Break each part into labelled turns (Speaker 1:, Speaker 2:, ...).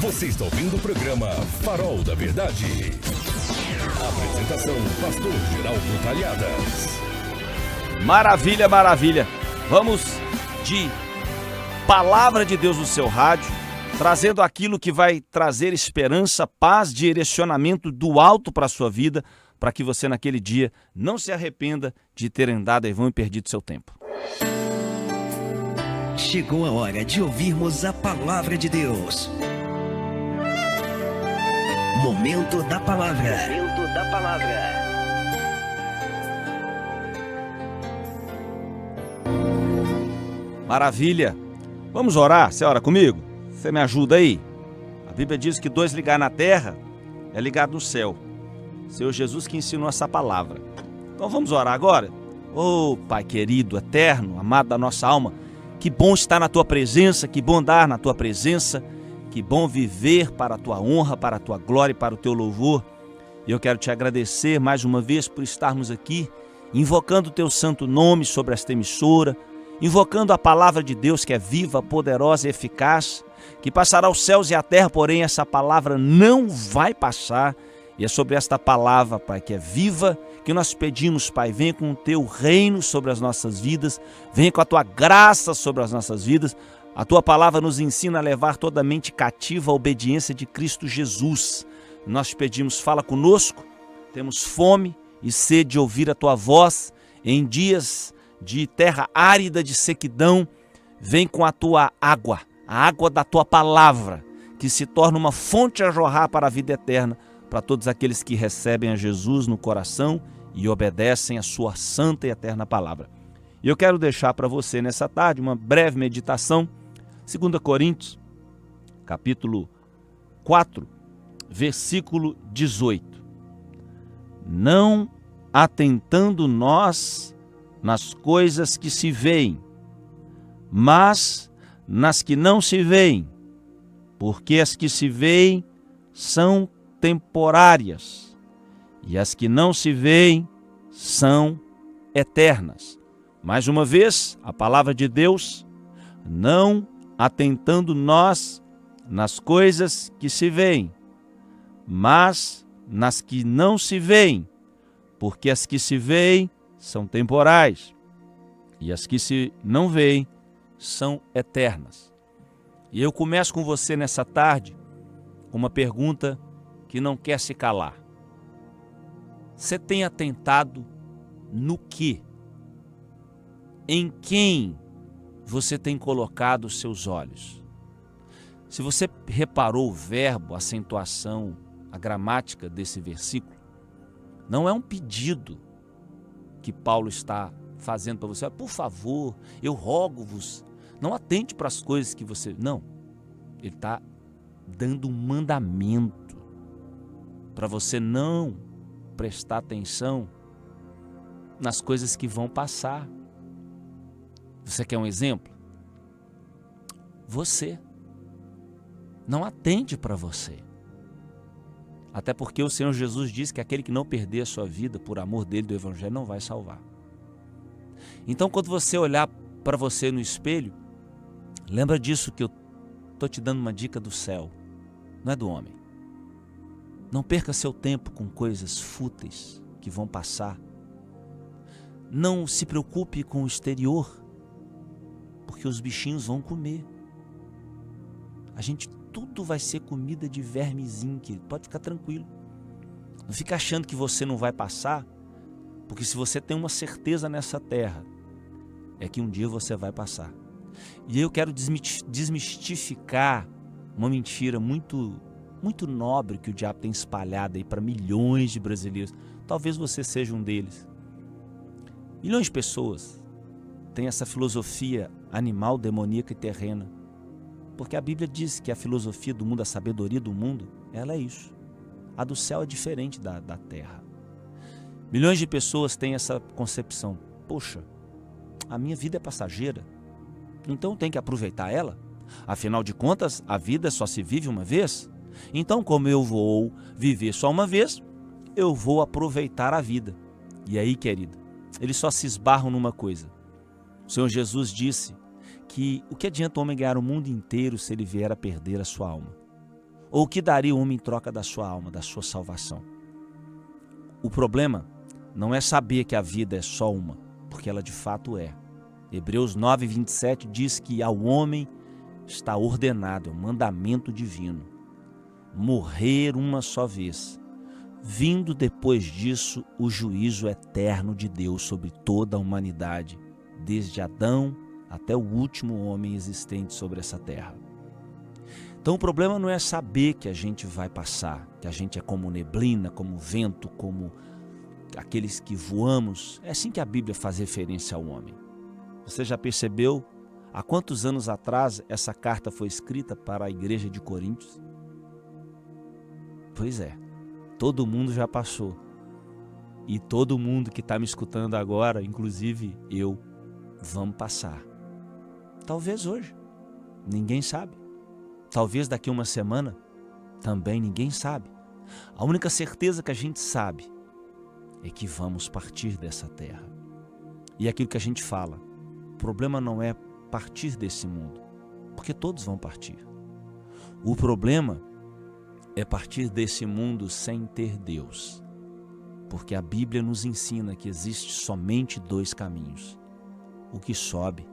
Speaker 1: Você está ouvindo o programa Farol da Verdade. Apresentação, pastor Geraldo Talhadas.
Speaker 2: Maravilha, maravilha. Vamos de Palavra de Deus no seu rádio, trazendo aquilo que vai trazer esperança, paz, direcionamento do alto para a sua vida, para que você naquele dia não se arrependa de ter andado em vão e perdido seu tempo.
Speaker 3: Chegou a hora de ouvirmos a Palavra de Deus. Momento da Palavra. Momento da Palavra.
Speaker 2: Maravilha. Vamos orar? Você ora comigo? Você me ajuda aí? A Bíblia diz que 2 ligar na terra é ligar no céu. Senhor Jesus que ensinou essa palavra. Então vamos orar agora? Ô Pai querido, eterno, amado da nossa alma, que bom estar na Tua presença, que bom andar na Tua presença, que bom viver para a Tua honra, para a Tua glória e para o Teu louvor. E eu quero Te agradecer mais uma vez por estarmos aqui, invocando o Teu santo nome sobre esta emissora, invocando a palavra de Deus que é viva, poderosa e eficaz, que passará os céus e a terra, porém essa palavra não vai passar. E é sobre esta palavra, Pai, que é viva, que nós pedimos, Pai, venha com o Teu reino sobre as nossas vidas, venha com a Tua graça sobre as nossas vidas. A Tua palavra nos ensina a levar toda a mente cativa à obediência de Cristo Jesus. Nós te pedimos, fala conosco, temos fome e sede de ouvir a Tua voz em dias de terra árida, de sequidão. Vem com a Tua água, a água da Tua palavra, que se torna uma fonte a jorrar para a vida eterna, para todos aqueles que recebem a Jesus no coração e obedecem a Sua santa e eterna palavra. E eu quero deixar para você nessa tarde uma breve meditação, 2 Coríntios, capítulo 4, versículo 18. Não atentando nós nas coisas que se veem, mas nas que não se veem, porque as que se veem são temporárias e as que não se veem são eternas. Mais uma vez, a palavra de Deus, não atentando nós nas coisas que se veem, mas nas que não se veem, porque as que se veem são temporais e as que se não veem são eternas. E eu começo com você nessa tarde com uma pergunta que não quer se calar. Você tem atentado no quê? Em quem você tem colocado os seus olhos? Se você reparou o verbo, a acentuação, a gramática desse versículo, não é um pedido que Paulo está fazendo para você. Por favor, eu rogo-vos, não atente para as coisas que você... Não, ele está dando um mandamento para você não prestar atenção nas coisas que vão passar. Você quer um exemplo? Você. Não atende para você. Até porque o Senhor Jesus disse que aquele que não perder a sua vida por amor dele, do Evangelho, não vai salvar. Então, quando você olhar para você no espelho, lembra disso que eu estou te dando uma dica do céu, não é do homem. Não perca seu tempo com coisas fúteis que vão passar. Não se preocupe com o exterior, porque os bichinhos vão comer. Tudo vai ser comida de vermezinho, querido. Pode ficar tranquilo. Não fica achando que você não vai passar, porque se você tem uma certeza nessa terra, é que um dia você vai passar. E eu quero desmistificar uma mentira muito nobre que o diabo tem espalhado aí para milhões de brasileiros. Talvez você seja um deles. Milhões de pessoas têm essa filosofia animal, demoníaca e terrena. Porque a Bíblia diz que a filosofia do mundo, a sabedoria do mundo, ela é isso. A do céu é diferente da terra. Milhões de pessoas têm essa concepção. Poxa, a minha vida é passageira, então eu tenho que aproveitar ela. Afinal de contas, a vida só se vive uma vez. Então, como eu vou viver só uma vez, eu vou aproveitar a vida. E aí, querido, eles só se esbarram numa coisa. O Senhor Jesus disse que o que adianta o homem ganhar o mundo inteiro se ele vier a perder a sua alma? Ou o que daria o homem em troca da sua alma, da sua salvação? O problema não é saber que a vida é só uma, porque ela de fato é. Hebreus 9:27 diz que ao homem está ordenado, é um mandamento divino, morrer uma só vez, vindo depois disso o juízo eterno de Deus sobre toda a humanidade, desde Adão até o último homem existente sobre essa terra. Então o problema não é saber que a gente vai passar, que a gente é como neblina, como vento, como aqueles que voamos. É assim que a Bíblia faz referência ao homem. Você já percebeu há quantos anos atrás essa carta foi escrita para a igreja de Coríntios? Pois é, todo mundo já passou. E todo mundo que está me escutando agora, inclusive eu, vamos passar. Talvez hoje, ninguém sabe. Talvez daqui a uma semana, também ninguém sabe. A única certeza que a gente sabe é que vamos partir dessa terra. E aquilo que a gente fala, o problema não é partir desse mundo, porque todos vão partir. O problema é partir desse mundo sem ter Deus, porque a Bíblia nos ensina que existe somente dois caminhos, o que sobe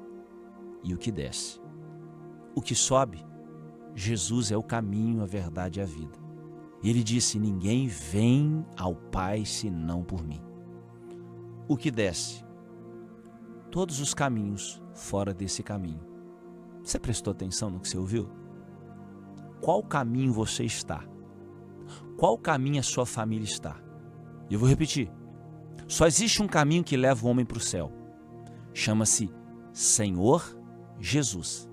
Speaker 2: e o que desce. O que sobe, Jesus é o caminho, a verdade e a vida. E ele disse, ninguém vem ao Pai senão por mim. O que desce, todos os caminhos fora desse caminho. Você prestou atenção no que você ouviu? Qual caminho você está? Qual caminho a sua família está? Eu vou repetir. Só existe um caminho que leva o homem para o céu. Chama-se Senhor Jesus.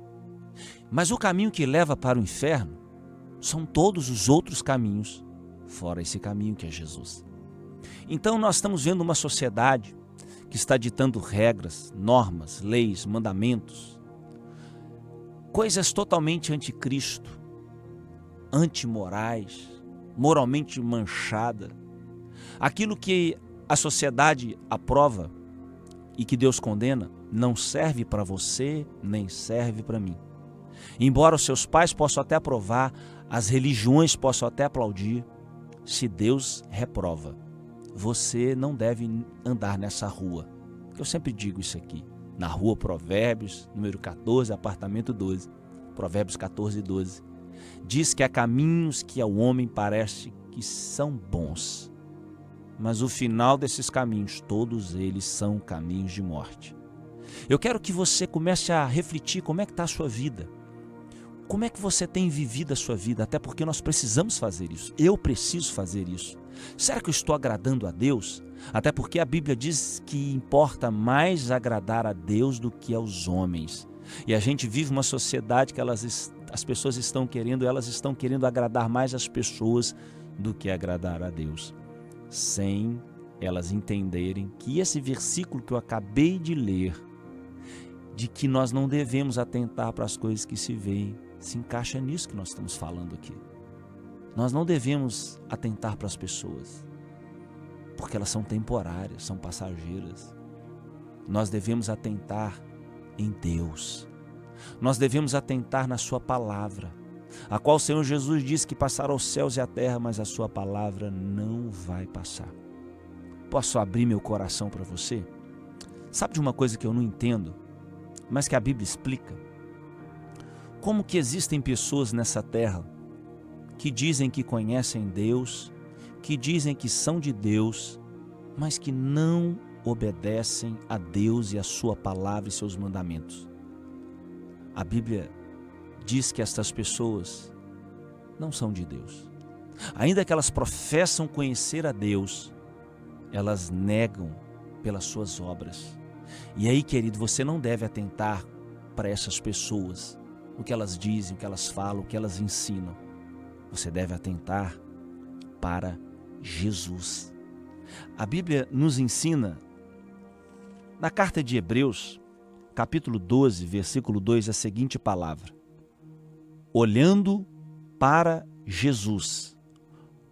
Speaker 2: Mas o caminho que leva para o inferno são todos os outros caminhos, fora esse caminho que é Jesus. Então nós estamos vendo uma sociedade que está ditando regras, normas, leis, mandamentos, coisas totalmente anticristo, antimorais, moralmente manchada. Aquilo que a sociedade aprova e que Deus condena não serve para você, nem serve para mim. Embora os seus pais possam até aprovar, as religiões possam até aplaudir, se Deus reprova, você não deve andar nessa rua. Eu sempre digo isso aqui, na rua Provérbios, número 14, apartamento 12, Provérbios 14, 12. Diz que há caminhos que ao homem parece que são bons, mas o final desses caminhos, todos eles são caminhos de morte. Eu quero que você comece a refletir como é que está a sua vida. Como é que você tem vivido a sua vida? Até porque nós precisamos fazer isso. Eu preciso fazer isso. Será que eu estou agradando a Deus? Até porque a Bíblia diz que importa mais agradar a Deus do que aos homens. E a gente vive uma sociedade que as pessoas estão querendo agradar mais as pessoas do que agradar a Deus, sem elas entenderem que esse versículo que eu acabei de ler, de que nós não devemos atentar para as coisas que se veem, se encaixa nisso que nós estamos falando aqui. Nós não devemos atentar para as pessoas, porque elas são temporárias, são passageiras. Nós devemos atentar em Deus. Nós devemos atentar na sua palavra, a qual o Senhor Jesus disse que passará os céus e a terra, mas a sua palavra não vai passar. Posso abrir meu coração para você? Sabe de uma coisa que eu não entendo, mas que a Bíblia explica? Como que existem pessoas nessa terra que dizem que conhecem Deus, que dizem que são de Deus, mas que não obedecem a Deus e a sua palavra e seus mandamentos? A Bíblia diz que estas pessoas não são de Deus. Ainda que elas professam conhecer a Deus, elas negam pelas suas obras. E aí, querido, você não deve atentar para essas pessoas, o que elas dizem, o que elas falam, o que elas ensinam. Você deve atentar para Jesus. A Bíblia nos ensina, na carta de Hebreus, capítulo 12, versículo 2, a seguinte palavra: olhando para Jesus,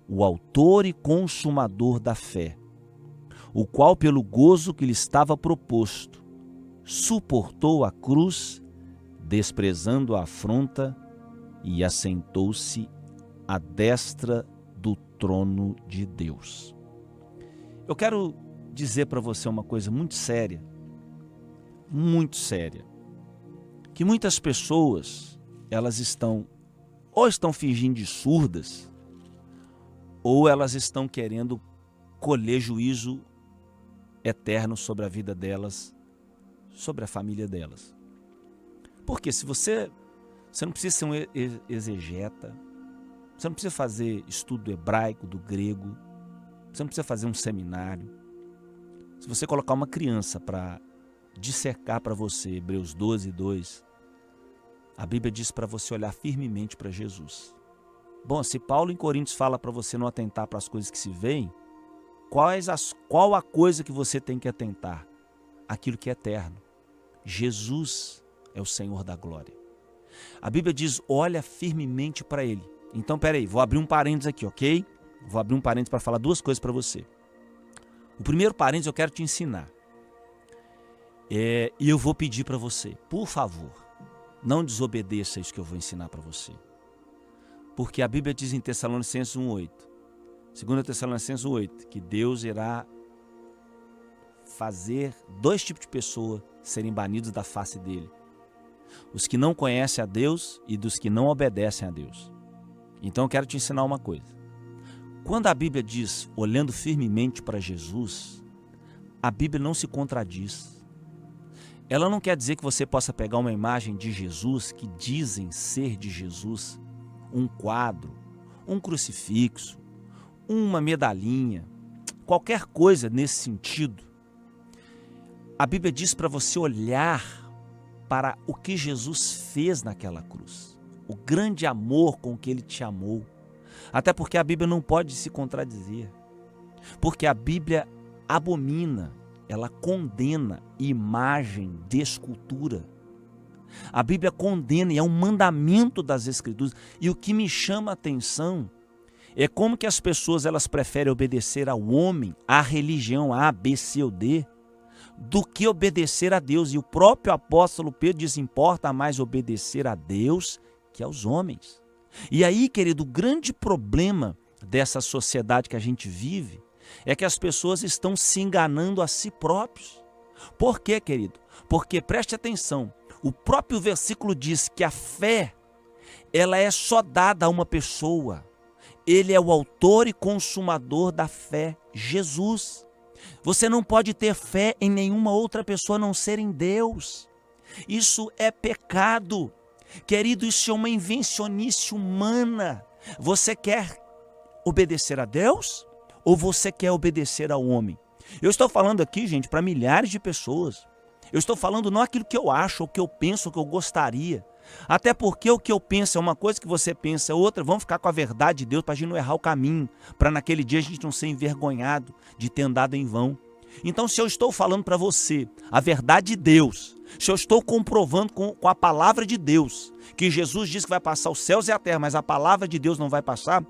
Speaker 2: o autor e consumador da fé, o qual pelo gozo que lhe estava proposto, suportou a cruz, desprezando a afronta, e assentou-se à destra do trono de Deus. Eu quero dizer para você uma coisa muito séria, que muitas pessoas, elas estão fingindo de surdas, ou elas estão querendo colher juízo eterno sobre a vida delas, sobre a família delas. Porque se você não precisa ser um exegeta, você não precisa fazer estudo do hebraico, do grego, você não precisa fazer um seminário. Se você colocar uma criança para dissecar para você Hebreus 12:2, a Bíblia diz para você olhar firmemente para Jesus. Bom, se Paulo em Coríntios fala para você não atentar para as coisas que se veem, qual a coisa que você tem que atentar? Aquilo que é eterno. Jesus é o Senhor da glória. A Bíblia diz, olha firmemente para Ele. Então, peraí, vou abrir um parênteses aqui, ok? Vou abrir um parênteses para falar duas coisas para você. O primeiro parênteses eu quero te ensinar. E eu vou pedir para você, por favor, não desobedeça isso que eu vou ensinar para você. Porque a Bíblia diz em Tessalonicenses 1:8, 2 Tessalonicenses 1:8, que Deus irá fazer dois tipos de pessoas serem banidos da face dele. Os que não conhecem a Deus e dos que não obedecem a Deus. Então eu quero te ensinar uma coisa. Quando a Bíblia diz, olhando firmemente para Jesus, a Bíblia não se contradiz. Ela não quer dizer que você possa pegar uma imagem de Jesus, que dizem ser de Jesus, um quadro, um crucifixo, uma medalhinha, qualquer coisa nesse sentido. A Bíblia diz para você olhar para o que Jesus fez naquela cruz, o grande amor com que Ele te amou. Até porque a Bíblia não pode se contradizer, porque a Bíblia abomina, ela condena imagem de escultura. A Bíblia condena e é um mandamento das Escrituras. E o que me chama a atenção é como que as pessoas elas preferem obedecer ao homem, à religião A, B, C ou D, do que obedecer a Deus. E o próprio apóstolo Pedro diz, importa mais obedecer a Deus que aos homens. E aí, querido, o grande problema dessa sociedade que a gente vive é que as pessoas estão se enganando a si próprios. Por quê, querido? Porque, preste atenção, o próprio versículo diz que a fé, ela é só dada a uma pessoa. Ele é o autor e consumador da fé, Jesus. Você não pode ter fé em nenhuma outra pessoa a não ser em Deus. Isso é pecado. Querido, isso é uma invencionice humana. Você quer obedecer a Deus ou você quer obedecer ao homem? Eu estou falando aqui, gente, para milhares de pessoas. Eu estou falando não aquilo que eu acho, ou que eu penso, ou que eu gostaria. Até porque o que eu penso é uma coisa, que você pensa é outra. Vamos ficar com a verdade de Deus para a gente não errar o caminho, para naquele dia a gente não ser envergonhado de ter andado em vão. Então, se eu estou falando para você a verdade de Deus, se eu estou comprovando com a palavra de Deus, que Jesus diz que vai passar os céus e a terra, mas a palavra de Deus não vai passar,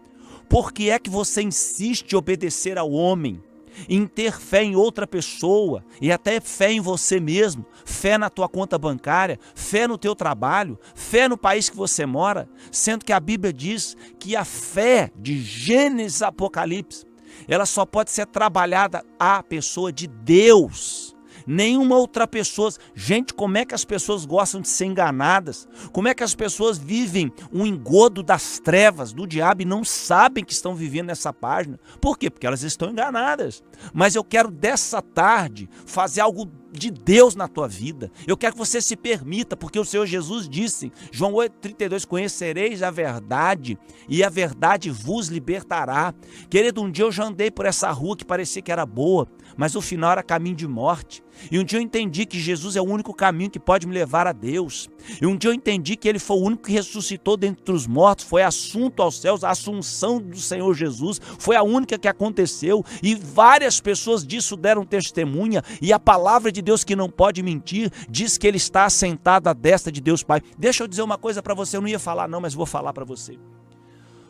Speaker 2: por que é que você insiste em obedecer ao homem, em ter fé em outra pessoa e até fé em você mesmo, fé na tua conta bancária, fé no teu trabalho, fé no país que você mora, sendo que a Bíblia diz que a fé de Gênesis a Apocalipse, ela só pode ser trabalhada à pessoa de Deus. Nenhuma outra pessoa. Gente, como é que as pessoas gostam de ser enganadas? Como é que as pessoas vivem um engodo das trevas, do diabo, e não sabem que estão vivendo nessa página? Por quê? Porque elas estão enganadas. Mas eu quero dessa tarde fazer algo de Deus na tua vida. Eu quero que você se permita, porque o Senhor Jesus disse, João 8,32, conhecereis a verdade e a verdade vos libertará. Querido, um dia eu já andei por essa rua que parecia que era boa, mas o final era caminho de morte. E um dia eu entendi que Jesus é o único caminho que pode me levar a Deus. E um dia eu entendi que Ele foi o único que ressuscitou dentre os mortos, foi assunto aos céus, a assunção do Senhor Jesus, foi a única que aconteceu. E várias pessoas disso deram testemunha. E a palavra de Deus, que não pode mentir, diz que Ele está assentado à destra de Deus Pai. Deixa eu dizer uma coisa para você, eu não ia falar não, mas vou falar para você.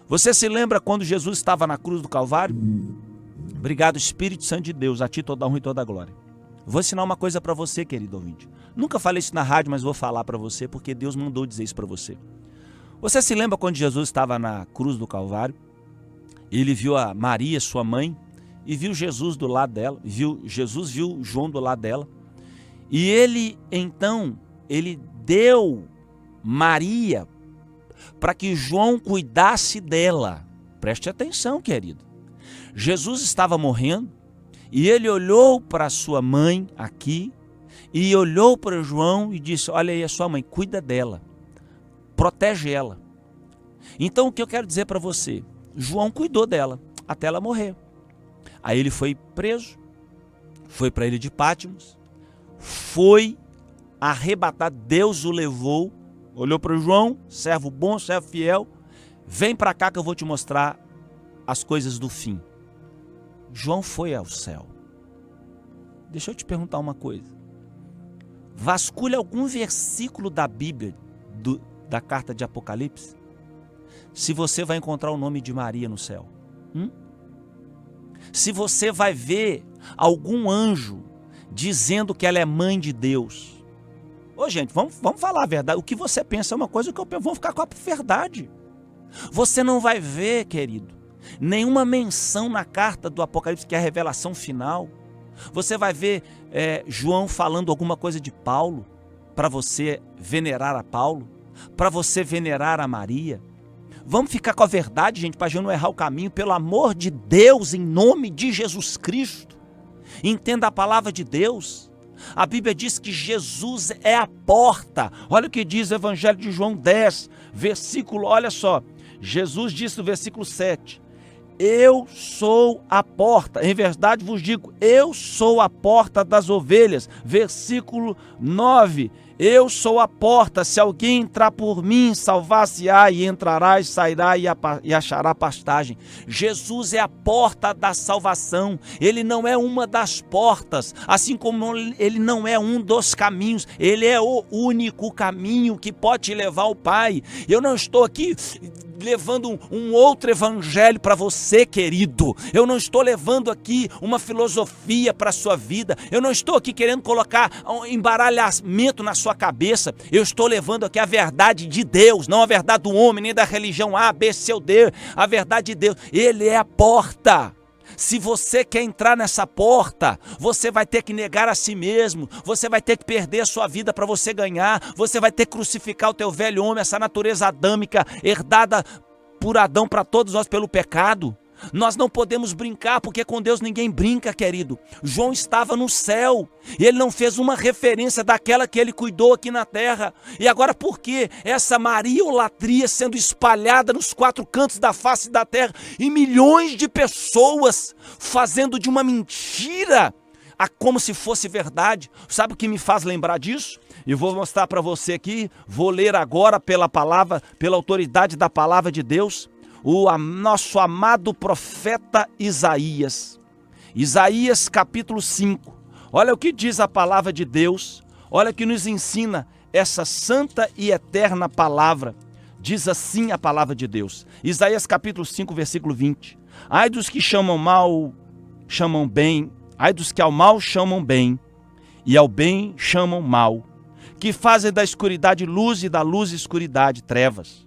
Speaker 2: Você se lembra quando Jesus estava na cruz do Calvário? Obrigado, Espírito Santo de Deus, a ti toda a honra e toda a glória. Vou ensinar uma coisa para você, querido ouvinte. Nunca falei isso na rádio, mas vou falar para você, porque Deus mandou dizer isso para você. Você se lembra quando Jesus estava na cruz do Calvário? Ele viu a Maria, sua mãe, e viu Jesus do lado dela. Jesus viu João do lado dela. E ele deu Maria para que João cuidasse dela. Preste atenção, querido. Jesus estava morrendo e ele olhou para sua mãe aqui e olhou para João e disse: olha aí a sua mãe, cuida dela, protege ela. Então o que eu quero dizer para você? João cuidou dela até ela morrer. Aí ele foi preso, foi para a ilha de Pátimos, foi arrebatado, Deus o levou, olhou para João, servo bom, servo fiel, vem para cá que eu vou te mostrar as coisas do fim. João foi ao céu. Deixa eu te perguntar uma coisa. Vasculha algum versículo da Bíblia, da carta de Apocalipse, se você vai encontrar o nome de Maria no céu. Se você vai ver algum anjo dizendo que ela é mãe de Deus. Ô gente, vamos falar a verdade. O que você pensa é uma coisa, o que eu penso, vamos ficar com a verdade. Você não vai ver, querido, nenhuma menção na carta do Apocalipse, que é a revelação final. Você vai ver João falando alguma coisa de Paulo, para você venerar a Paulo, para você venerar a Maria. Vamos ficar com a verdade, gente, para a gente não errar o caminho. Pelo amor de Deus, em nome de Jesus Cristo. Entenda a palavra de Deus. A Bíblia diz que Jesus é a porta. Olha o que diz o Evangelho de João 10, versículo, olha só. Jesus disse no versículo 7, eu sou a porta, em verdade vos digo, eu sou a porta das ovelhas. Versículo 9, eu sou a porta, se alguém entrar por mim, salvar-se-á, e entrará e sairá e achará pastagem. Jesus é a porta da salvação, ele não é uma das portas, assim como ele não é um dos caminhos, ele é o único caminho que pode te levar ao Pai. Eu não estou aqui levando um outro evangelho para você, querido. Eu não estou levando aqui uma filosofia para a sua vida. Eu não estou aqui querendo colocar um embaralhamento na sua cabeça. Eu estou levando aqui a verdade de Deus, não a verdade do homem, nem da religião A, B, C ou D. A verdade de Deus. Ele é a porta. Se você quer entrar nessa porta, você vai ter que negar a si mesmo, você vai ter que perder a sua vida para você ganhar, você vai ter que crucificar o teu velho homem, essa natureza adâmica herdada por Adão para todos nós pelo pecado. Nós não podemos brincar, porque com Deus ninguém brinca, querido. João estava no céu, e ele não fez uma referência daquela que ele cuidou aqui na terra. E agora por que essa mariolatria sendo espalhada nos quatro cantos da face da terra, e milhões de pessoas fazendo de uma mentira como se fosse verdade? Sabe o que me faz lembrar disso? E vou mostrar para você aqui, vou ler agora pela palavra, pela autoridade da palavra de Deus, o nosso amado profeta Isaías. Isaías capítulo 5. Olha o que diz a palavra de Deus. Olha que nos ensina essa santa e eterna palavra. Diz assim a palavra de Deus. Isaías capítulo 5, versículo 20. Ai dos que chamam mal, chamam bem. Ai dos que ao mal chamam bem, e ao bem chamam mal. Que fazem da escuridade luz, e da luz escuridade, trevas.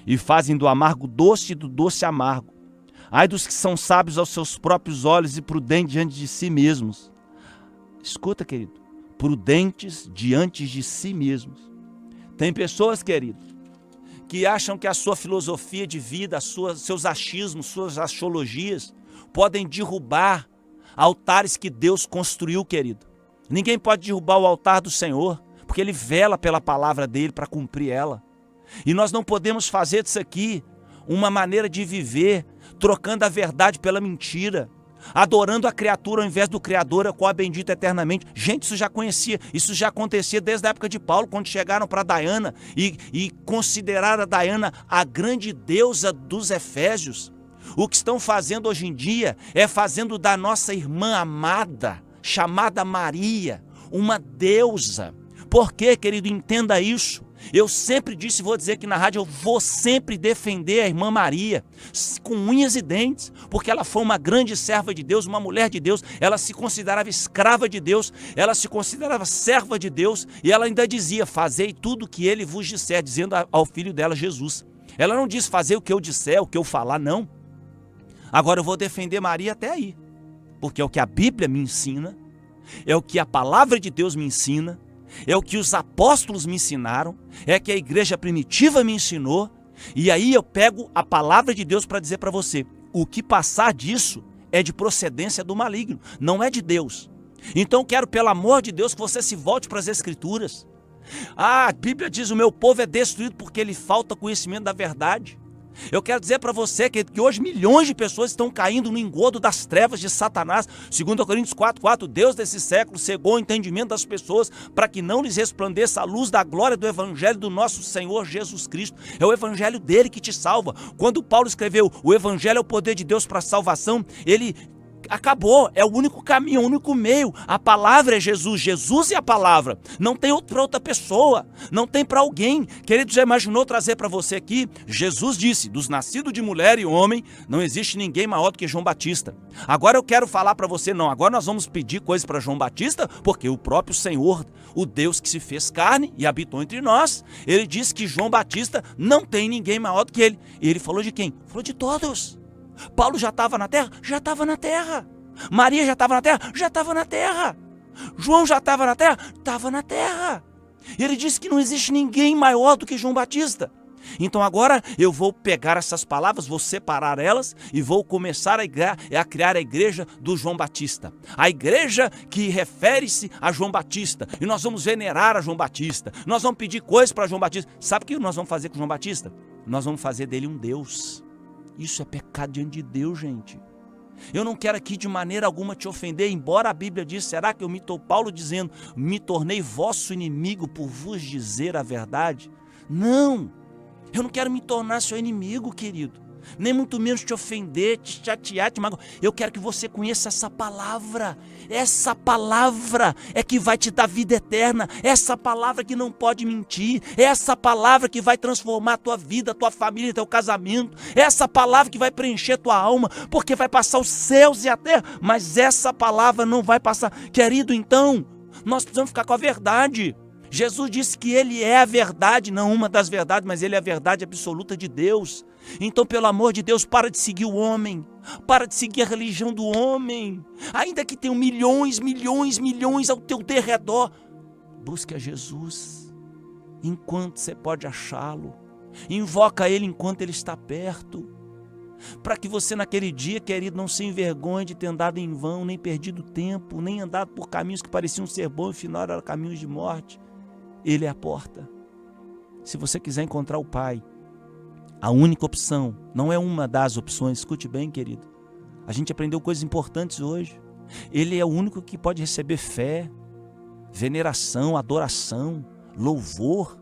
Speaker 2: E fazem do amargo doce, e do doce amargo. Ai dos que são sábios aos seus próprios olhos e prudentes diante de si mesmos. Escuta, querido, prudentes diante de si mesmos. Tem pessoas, querido, que acham que a sua filosofia de vida, seus achismos, suas axiologias, podem derrubar altares que Deus construiu, querido. Ninguém pode derrubar o altar do Senhor, porque Ele vela pela palavra dEle para cumprir ela. E nós não podemos fazer disso aqui uma maneira de viver, trocando a verdade pela mentira, adorando a criatura ao invés do Criador, a qual é bendito eternamente. Gente, isso já acontecia desde a época de Paulo, quando chegaram para Diana e consideraram a Diana a grande deusa dos Efésios. O que estão fazendo hoje em dia é fazendo da nossa irmã amada, chamada Maria, uma deusa. Por quê, querido? Entenda isso. Eu sempre disse e vou dizer aqui na rádio, eu vou sempre defender a irmã Maria, com unhas e dentes, porque ela foi uma grande serva de Deus, uma mulher de Deus. Ela se considerava escrava de Deus, ela se considerava serva de Deus, e ela ainda dizia, fazei tudo o que ele vos disser, dizendo ao filho dela, Jesus. Ela não diz fazer o que eu disser, o que eu falar, não. Agora eu vou defender Maria até aí. Porque é o que a Bíblia me ensina, é o que a palavra de Deus me ensina, é o que os apóstolos me ensinaram, é o que a igreja primitiva me ensinou. E aí eu pego a palavra de Deus para dizer para você, o que passar disso é de procedência do maligno, não é de Deus. Então quero, pelo amor de Deus, que você se volte para as Escrituras. A Bíblia diz, o meu povo é destruído porque lhe falta conhecimento da verdade. Eu quero dizer para você que hoje milhões de pessoas estão caindo no engodo das trevas de Satanás. 2 Coríntios 4:4, Deus desse século cegou o entendimento das pessoas para que não lhes resplandeça a luz da glória do evangelho do nosso Senhor Jesus Cristo. É o evangelho dele que te salva. Quando Paulo escreveu, o evangelho é o poder de Deus para a salvação, ele acabou, é o único caminho, é o único meio. A palavra é Jesus, Jesus é a palavra. Não tem para outra pessoa, não tem para alguém. Querido, já imaginou trazer para você aqui? Jesus disse, dos nascidos de mulher e homem, não existe ninguém maior do que João Batista. Agora eu quero falar para você, não, agora nós vamos pedir coisas para João Batista, porque o próprio Senhor, o Deus que se fez carne e habitou entre nós, ele disse que João Batista não tem ninguém maior do que ele. E ele falou de quem? Falou de todos. Paulo já estava na terra? Já estava na terra. Maria já estava na terra? Já estava na terra. João já estava na terra? Estava na terra. Ele disse que não existe ninguém maior do que João Batista. Então agora eu vou pegar essas palavras, vou separar elas e vou começar a criar a igreja do João Batista. A igreja que refere-se a João Batista. E nós vamos venerar a João Batista. Nós vamos pedir coisas para João Batista. Sabe o que nós vamos fazer com João Batista? Nós vamos fazer dele um Deus. Isso é pecado diante de Deus, gente. Eu não quero aqui de maneira alguma te ofender, embora a Bíblia diz, será que Paulo dizendo, me tornei vosso inimigo por vos dizer a verdade? Não, eu não quero me tornar seu inimigo, querido. Nem muito menos te ofender, te chatear, te magoar. Eu quero que você conheça essa palavra. Essa palavra é que vai te dar vida eterna. Essa palavra que não pode mentir. Essa palavra que vai transformar a tua vida, a tua família, teu casamento. Essa palavra que vai preencher tua alma, porque vai passar os céus e a terra. Mas essa palavra não vai passar. Querido, então, nós precisamos ficar com a verdade. Jesus disse que ele é a verdade, não uma das verdades, mas ele é a verdade absoluta de Deus. Então, pelo amor de Deus, para de seguir o homem, para de seguir a religião do homem. Ainda que tenham milhões ao teu derredor, busque a Jesus enquanto você pode achá-lo. Invoca ele enquanto ele está perto. Para que você naquele dia, querido, não se envergonhe de ter andado em vão, nem perdido tempo, nem andado por caminhos que pareciam ser bons e afinal eram caminhos de morte. Ele é a porta. Se você quiser encontrar o Pai, a única opção, não é uma das opções, escute bem, querido. A gente aprendeu coisas importantes hoje. Ele é o único que pode receber fé, veneração, adoração, louvor.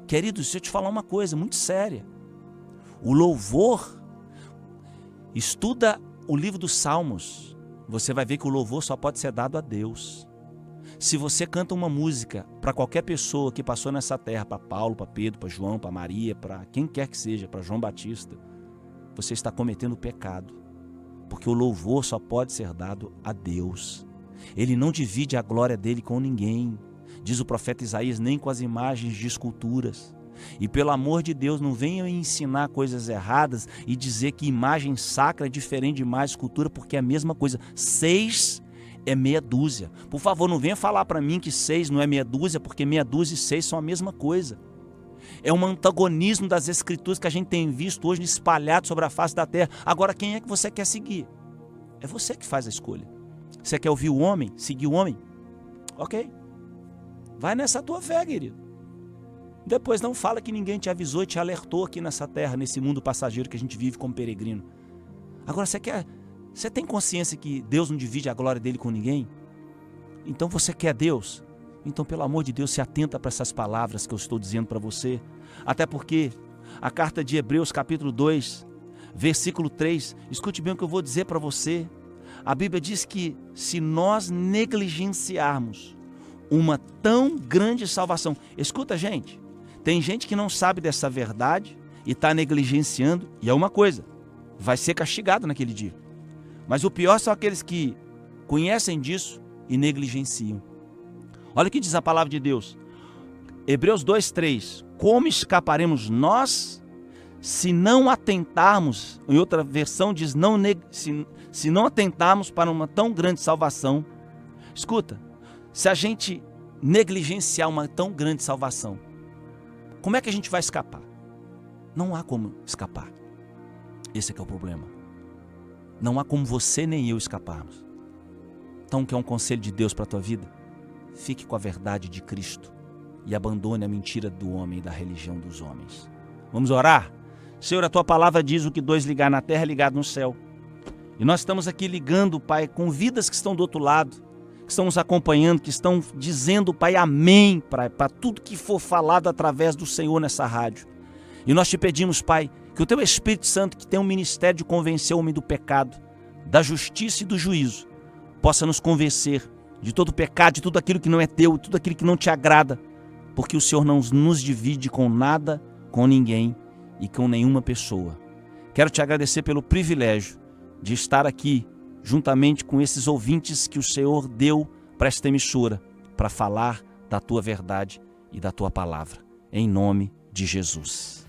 Speaker 2: Querido, deixa eu te falar uma coisa muito séria. O louvor, estuda o livro dos Salmos, você vai ver que o louvor só pode ser dado a Deus. Se você canta uma música para qualquer pessoa que passou nessa terra, para Paulo, para Pedro, para João, para Maria, para quem quer que seja, para João Batista, você está cometendo pecado, porque o louvor só pode ser dado a Deus. Ele não divide a glória dele com ninguém, diz o profeta Isaías, nem com as imagens de esculturas. E pelo amor de Deus, não venham ensinar coisas erradas e dizer que imagem sacra é diferente de imagem de escultura, porque é a mesma coisa. 6 é meia dúzia. Por favor, não venha falar para mim que 6 não é meia dúzia, porque meia dúzia e 6 são a mesma coisa. É um antagonismo das escrituras que a gente tem visto hoje espalhado sobre a face da terra. Agora, quem é que você quer seguir? É você que faz a escolha. Você quer ouvir o homem? Seguir o homem? Ok. Vai nessa tua fé, querido. Depois não fala que ninguém te avisou e te alertou aqui nessa terra, nesse mundo passageiro que a gente vive como peregrino. Agora, você tem consciência que Deus não divide a glória dele com ninguém? Então você quer Deus? Então, pelo amor de Deus, se atenta para essas palavras que eu estou dizendo para você. Até porque a carta de Hebreus, capítulo 2, versículo 3, escute bem o que eu vou dizer para você. A Bíblia diz que se nós negligenciarmos uma tão grande salvação... Escuta, gente, tem gente que não sabe dessa verdade e está negligenciando, e é uma coisa, vai ser castigado naquele dia. Mas o pior são aqueles que conhecem disso e negligenciam. Olha o que diz a palavra de Deus. Hebreus 2:3. Como escaparemos nós se não atentarmos, em outra versão diz, se não atentarmos para uma tão grande salvação. Escuta, se a gente negligenciar uma tão grande salvação, como é que a gente vai escapar? Não há como escapar. Esse é que é o problema. Não há como você nem eu escaparmos. Então, quer um conselho de Deus para a tua vida? Fique com a verdade de Cristo e abandone a mentira do homem e da religião dos homens. Vamos orar? Senhor, a tua palavra diz: o que dois ligar na terra é ligado no céu. E nós estamos aqui ligando, Pai, com vidas que estão do outro lado, que estão nos acompanhando, que estão dizendo, Pai, amém, para tudo que for falado através do Senhor nessa rádio. E nós te pedimos, Pai, que o teu Espírito Santo, que tem um ministério de convencer o homem do pecado, da justiça e do juízo, possa nos convencer de todo pecado, de tudo aquilo que não é teu, de tudo aquilo que não te agrada, porque o Senhor não nos divide com nada, com ninguém e com nenhuma pessoa. Quero te agradecer pelo privilégio de estar aqui, juntamente com esses ouvintes que o Senhor deu para esta emissora, para falar da tua verdade e da tua palavra. Em nome de Jesus.